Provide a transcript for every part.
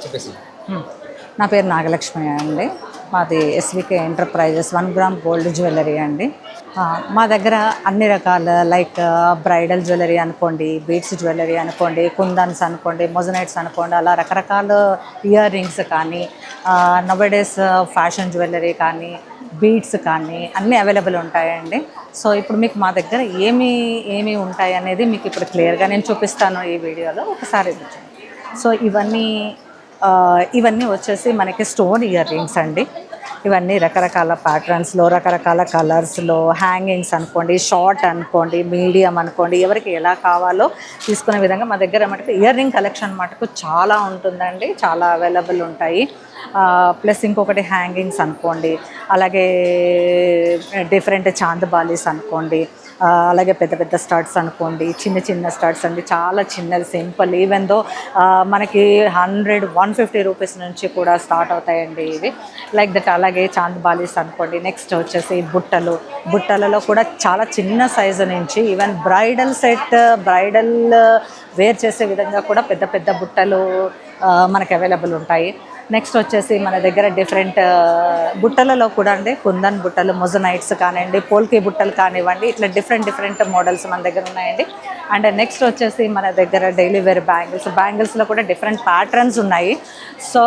చెప్పేసి. నా పేరు నాగలక్ష్మి అండి. మాది SVK enterprises 1 gram gold jewellery అండి. మా దగ్గర అన్ని రకాల లైక్ బ్రైడల్ జ్యువెలరీ అనుకోండి, బీడ్స్ జ్యువెలరీ అనుకోండి, కుందన్స్ అనుకోండి, మొజనైట్స్ అనుకోండి, అలా రకరకాల ఇయర్ రింగ్స్ కానీ, నవడేస్ ఫ్యాషన్ జ్యువెలరీ కానీ, బీడ్స్ కానీ అన్నీ అవైలబుల్ ఉంటాయండి. సో ఇప్పుడు మీకు మా దగ్గర ఏమి ఉంటాయి అనేది మీకు ఇప్పుడు క్లియర్గా నేను చూపిస్తాను ఈ వీడియోలో. ఒకసారి సో ఇవన్నీ వచ్చేసి మనకి స్టోన్ ఇయర్ రింగ్స్ అండి. ఇవన్నీ రకరకాల ప్యాటర్న్స్లో, రకరకాల కలర్స్లో, హ్యాంగింగ్స్ అనుకోండి, షార్ట్ అనుకోండి, మీడియం అనుకోండి, ఎవరికి ఎలా కావాలో తీసుకునే విధంగా మా దగ్గర మటుకు ఇయర్ రింగ్ కలెక్షన్ మటుకు చాలా ఉంటుందండి. చాలా అవైలబుల్ ఉంటాయి. ప్లస్ ఇంకొకటి హ్యాంగింగ్స్ అనుకోండి, అలాగే డిఫరెంట్ చాందబాలీస్ అనుకోండి, అలాగే పెద్ద పెద్ద స్టడ్స్ అనుకోండి, చిన్న చిన్న స్టడ్స్ అండి, చాలా చిన్నది సింపుల్. ఈవెన్ దో మనకి 100-150 రూపీస్ నుంచి కూడా స్టార్ట్ అవుతాయండి ఇవి. Like that. అలాగే చాందబాలీస్ అనుకోండి. నెక్స్ట్ వచ్చేసి బుట్టలలో కూడా చాలా చిన్న సైజు నుంచి even bridal set, bridal wear చేసే విధంగా కూడా పెద్ద పెద్ద బుట్టలు మనకి అవైలబుల్ ఉంటాయి. నెక్స్ట్ వచ్చేసి మన దగ్గర డిఫరెంట్ బుట్టలలో కూడా అండి, కుందన్ బుట్టలు, మొజనైట్స్ కానివ్వండి, పోల్కి బుట్టలు కానివ్వండి, ఇట్లా డిఫరెంట్ మోడల్స్ మన దగ్గర ఉన్నాయండి. అండ్ నెక్స్ట్ వచ్చేసి మన దగ్గర డైలీ వేర్ బ్యాంగిల్స్లో కూడా డిఫరెంట్ ప్యాటర్న్స్ ఉన్నాయి. సో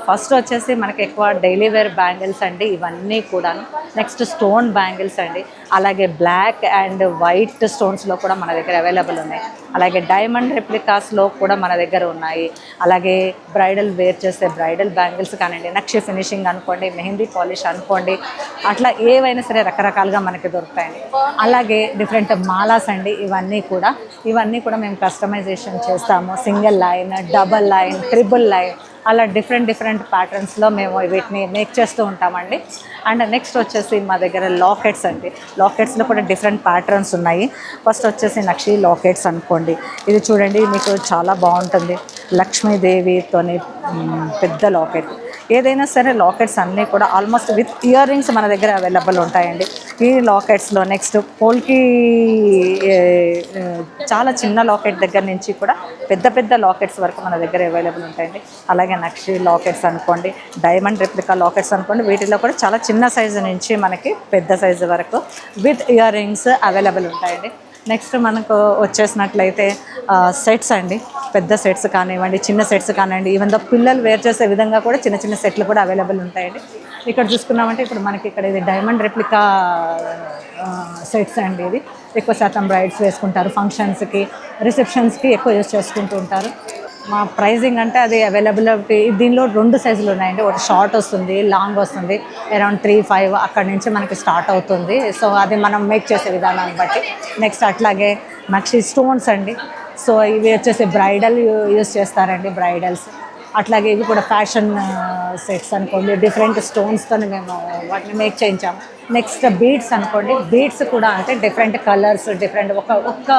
ఫస్ట్ వచ్చేసి మనకి ఎక్కువ డైలీ వేర్ బ్యాంగిల్స్ అండి ఇవన్నీ కూడా. నెక్స్ట్ స్టోన్ బ్యాంగిల్స్ అండి, అలాగే బ్లాక్ అండ్ వైట్ స్టోన్స్లో కూడా మన దగ్గర అవైలబుల్ ఉన్నాయి. అలాగే డైమండ్ రెప్లికాస్లో కూడా మన దగ్గర ఉన్నాయి. అలాగే బ్రైడల్ వేర్ చేసే బ్రైడల్ బ్యాంగిల్స్ కానివ్వండి, నక్షి ఫినిషింగ్ అనుకోండి, మెహందీ పాలిష్ అనుకోండి, అట్లా ఏవైనా సరే రకరకాలుగా మనకి దొరుకుతాయండి. అలాగే డిఫరెంట్ మాలాస్ అండి, ఇవన్నీ కూడా మేము కస్టమైజేషన్ చేస్తాము. Single line, double line, triple line, అలా డిఫరెంట్ ప్యాటర్న్స్లో మేము వీటిని మేక్ చేస్తూ ఉంటామండి. అండ్ నెక్స్ట్ వచ్చేసి మా దగ్గర లాకెట్స్ అండి. లాకెట్స్లో కూడా డిఫరెంట్ ప్యాటర్న్స్ ఉన్నాయి. ఫస్ట్ వచ్చేసి నక్షి లాకెట్స్ అనుకోండి. ఇది చూడండి, మీకు చాలా బాగుంటుంది. లక్ష్మీదేవితోని పెద్ద లాకెట్. ఏదైనా సరే లాకెట్స్ అన్నీ కూడా ఆల్మోస్ట్ విత్ ఇయర్ రింగ్స్ మన దగ్గర అవైలబుల్ ఉంటాయండి. ఈ లాకెట్స్లో నెక్స్ట్ పోల్కి చాలా చిన్న లాకెట్ దగ్గర నుంచి కూడా పెద్ద లాకెట్స్ వరకు మన దగ్గర అవైలబుల్ ఉంటాయండి. అలాగే నక్షి లాకెట్స్ అనుకోండి, డైమండ్ రెప్లికా లాకెట్స్ అనుకోండి, వీటిలో కూడా చాలా చిన్న సైజు నుంచి మనకి పెద్ద సైజు వరకు విత్ ఇయర్ రింగ్స్ అవైలబుల్ ఉంటాయండి. నెక్స్ట్ మనకు వచ్చేసినట్లయితే సెట్స్ అండి. పెద్ద సెట్స్ కానివ్వండి, చిన్న సెట్స్ కానివ్వండి, ఈవెన్ దో పిల్లలు వేర్ చేసే విధంగా కూడా చిన్న సెట్లు కూడా అవైలబుల్ ఉంటాయండి. ఇక్కడ చూసుకున్నామంటే ఇప్పుడు మనకి ఇక్కడ ఇది డైమండ్ రెప్లికా సెట్స్ అండి. ఇది ఎక్కువ శాతం బ్రైడ్స్ వేసుకుంటారు, ఫంక్షన్స్కి, రిసెప్షన్స్కి ఎక్కువ యూజ్ చేసుకుంటూ ఉంటారు. మా ప్రైజింగ్ అంటే అది అవైలబిలిటీ దీనిలో 2 సైజులు ఉన్నాయండి. ఒకటి షార్ట్ వస్తుంది, లాంగ్ వస్తుంది. అరౌండ్ 3-5 అక్కడి నుంచి మనకి స్టార్ట్ అవుతుంది. సో అది మనం మేక్ చేసే విధానాన్ని బట్టి. నెక్స్ట్ అట్లాగే నక్షి స్టోన్స్ అండి. సో ఇవి వచ్చేసి బ్రైడల్ యూజ్ చేస్తారండి, బ్రైడల్స్. అట్లాగే ఇవి కూడా ఫ్యాషన్ సెట్స్ అనుకోండి, డిఫరెంట్ స్టోన్స్తో మేము వాటిని మేక్ చేయించాము. నెక్స్ట్ బీడ్స్ అనుకోండి. బీడ్స్ కూడా అంటే డిఫరెంట్ కలర్స్, డిఫరెంట్ ఒక్క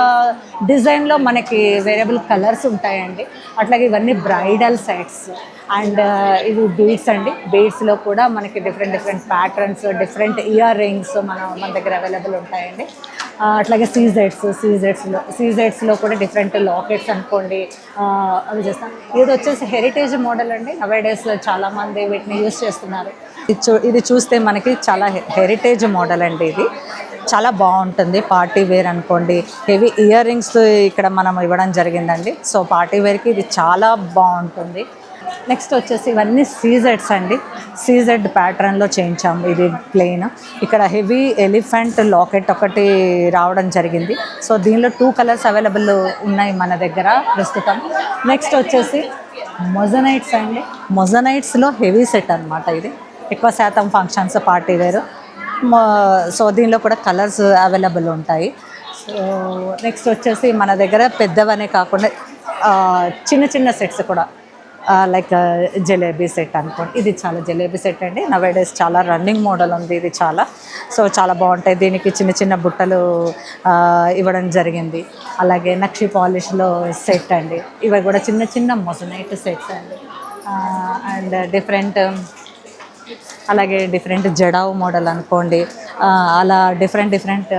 డిజైన్లో మనకి వేరియబుల్ కలర్స్ ఉంటాయండి. అట్లాగే ఇవన్నీ బ్రైడల్ సెట్స్. అండ్ ఇవి బీడ్స్ అండి. బీడ్స్లో కూడా మనకి different patterns, different ear rings మన దగ్గర అవైలబుల్ ఉంటాయండి. అట్లాగే సీజెడ్స్లో కూడా డిఫరెంట్ లాకెట్స్ అనుకోండి అవి చేస్తాం. ఇది వచ్చేసి హెరిటేజ్ మోడల్ అండి. నవేడేస్ చాలామంది వీటిని యూజ్ చేస్తున్నారు. ఇది చూస్తే మనకి చాలా హెరిటేజ్ మోడల్ అండి. ఇది చాలా బాగుంటుంది. పార్టీ వేర్ అనుకోండి, హెవీ ఇయర్ రింగ్స్ ఇక్కడ మనం ఇవ్వడం జరిగిందండి. సో పార్టీ వేర్కి ఇది చాలా బాగుంటుంది. నెక్స్ట్ వచ్చేసి ఇవన్నీ సీజెడ్స్ అండి. సీజెడ్ ప్యాటర్న్లో చేయించాము. ఇది ప్లెయిన్. ఇక్కడ హెవీ ఎలిఫెంట్ లాకెట్ ఒకటి రావడం జరిగింది. సో దీనిలో 2 కలర్స్ అవైలబుల్ ఉన్నాయి మన దగ్గర ప్రస్తుతం. నెక్స్ట్ వచ్చేసి మొజనైట్స్ అండి. మొజనైట్స్లో హెవీ సెట్ అనమాట. ఇది ఎక్కువ శాతం ఫంక్షన్స్, పార్టీ వేరు. సో దీనిలో కూడా కలర్స్ అవైలబుల్ ఉంటాయి. సో నెక్స్ట్ వచ్చేసి మన దగ్గర పెద్దవనే కాకుండా చిన్న సెట్స్ కూడా లైక్ జలేబీ సెట్ అనుకోండి. ఇది చాలా జలేబీ సెట్ అండి. నవేడేస్ చాలా రన్నింగ్ మోడల్ ఉంది ఇది చాలా. సో చాలా బాగుంటాయి. దీనికి చిన్న బుట్టలు ఇవ్వడం జరిగింది. అలాగే నక్షి పాలిష్లో సెట్ అండి. ఇవి కూడా చిన్న మొజనైట్ సెట్స్ అండి. అండ్ డిఫరెంట్ అలాగే డిఫరెంట్ జడావు మోడల్ అనుకోండి, అలా డిఫరెంట్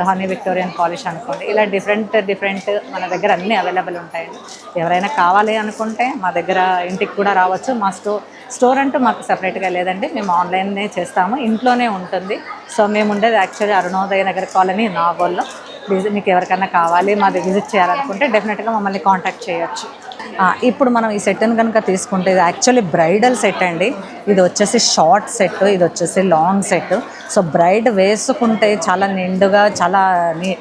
హనీ విక్టోరియన్ పాలిష్ అనుకోండి, ఇలా డిఫరెంట్ మన దగ్గర అన్నీ అవైలబుల్ ఉంటాయండి. ఎవరైనా కావాలి అనుకుంటే మా దగ్గర ఇంటికి కూడా రావచ్చు. మా స్టోర్ అంటూ మాకు సపరేట్గా లేదండి, మేము ఆన్లైన్నే చేస్తాము, ఇంట్లోనే ఉంటుంది. సో మేము ఉండేది యాక్చువల్లీ అరుణోదయ నగర్ కాలనీ, నాగోల్లో. మీకు ఎవరికైనా కావాలి మాది విజిట్ చేయాలనుకుంటే డెఫినెట్గా మమ్మల్ని కాంటాక్ట్ చేయొచ్చు. ఇప్పుడు మనం ఈ సెట్ని కనుక తీసుకుంటే ఇది యాక్చువల్లీ బ్రైడల్ సెట్ అండి. ఇది వచ్చేసి షార్ట్ సెట్, ఇది వచ్చేసి లాంగ్ సెట్. సో బ్రైడ్ వేసుకుంటే చాలా నిండుగా, చాలా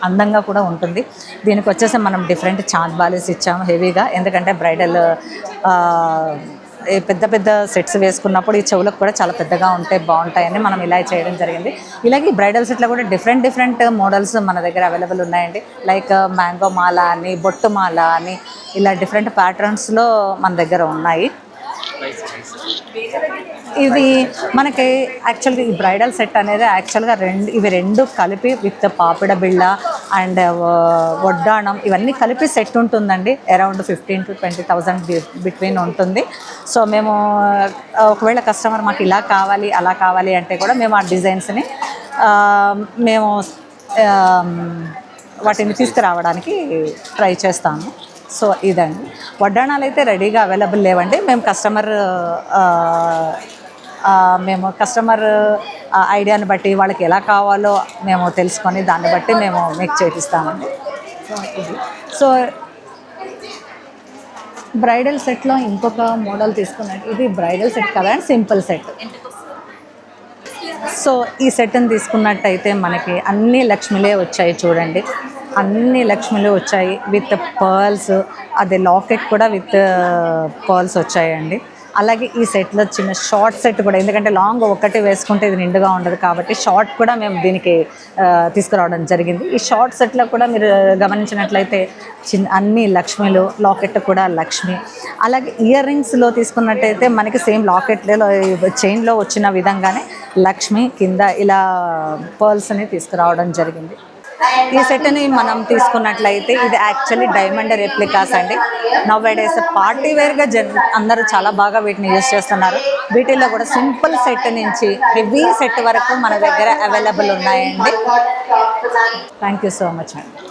అందంగా కూడా ఉంటుంది. దీనికి వచ్చేసి మనం డిఫరెంట్ చాంద్ బాలీస్ ఇచ్చాము హెవీగా, ఎందుకంటే బ్రైడల్ పెద్ద సెట్స్ వేసుకున్నప్పుడు ఈ చెవులకు కూడా చాలా పెద్దగా ఉంటాయి, బాగుంటాయని మనం ఇలా చేయడం జరిగింది. ఇలాగే బ్రైడల్ సెట్లో కూడా డిఫరెంట్ మోడల్స్ మన దగ్గర అవైలబుల్ ఉన్నాయండి. లైక్ మ్యాంగో మాల అని, బొట్టు మాల అని, ఇలా డిఫరెంట్ ప్యాటర్న్స్లో మన దగ్గర ఉన్నాయి. ఇది మనకి యాక్చువల్గా ఈ బ్రైడల్ సెట్ అనేది యాక్చువల్గా ఇవి రెండు కలిపి విత్ పాపిడ బిళ్ళ అండ్ వడ్డాణం ఇవన్నీ కలిపి సెట్ ఉంటుందండి. అరౌండ్ 15,000 to 20,000 బిట్వీన్ ఉంటుంది. సో మేము ఒకవేళ కస్టమర్ మాకు ఇలా కావాలి అలా కావాలి అంటే కూడా మేము ఆ డిజైన్స్ని మేము వాటిని తీసుకురావడానికి ట్రై చేస్తాము. సో ఇదండి, వడ్డాణాలు అయితే రెడీగా అవైలబుల్ లేవండి. మేము కస్టమర్ ఐడియాని బట్టి వాళ్ళకి ఎలా కావాలో మేము తెలుసుకొని దాన్ని బట్టి మేము మేక్ చేపిస్తామండి. సో ఇది బ్రైడల్ సెట్లో ఇంకొక మోడల్ తీసుకున్నట్టు, ఇది బ్రైడల్ సెట్ కదా అండి, సింపుల్ సెట్. సో ఈ సెట్ని తీసుకున్నట్టయితే మనకి అన్ని లక్ష్మిలే వచ్చాయి చూడండి, అన్ని లక్ష్మిలు వచ్చాయి విత్ పర్ల్స్. అదే లాకెట్ కూడా విత్ పర్ల్స్ వచ్చాయండి. అలాగే ఈ సెట్లో చిన్న షార్ట్ సెట్ కూడా, ఎందుకంటే లాంగ్ ఒకటి వేసుకుంటే ఇది నిండుగా ఉండదు కాబట్టి షార్ట్ కూడా మేము దీనికి తీసుకురావడం జరిగింది. ఈ షార్ట్ సెట్లో కూడా మీరు గమనించినట్లయితే అన్ని లక్ష్మిలు, లాకెట్ కూడా లక్ష్మి. అలాగే ఇయర్ రింగ్స్లో తీసుకున్నట్టయితే మనకి సేమ్ లాకెట్లో చైన్లో వచ్చిన విధంగానే లక్ష్మి కింద ఇలా పర్ల్స్ని తీసుకురావడం జరిగింది. ఈ సెట్ని మనం తీసుకున్నట్లయితే ఇది యాక్చువల్లీ డైమండ్ రెప్లికాస్ అండి. నవ్ డేస్ పార్టీ వేర్గా అందరూ చాలా బాగా వీటిని యూజ్ చేస్తున్నారు. వీటిల్లో కూడా సింపుల్ సెట్ నుంచి హెవీ సెట్ వరకు మన దగ్గర అవైలబుల్ ఉన్నాయండి. థ్యాంక్ యూ సో మచ్ అండి.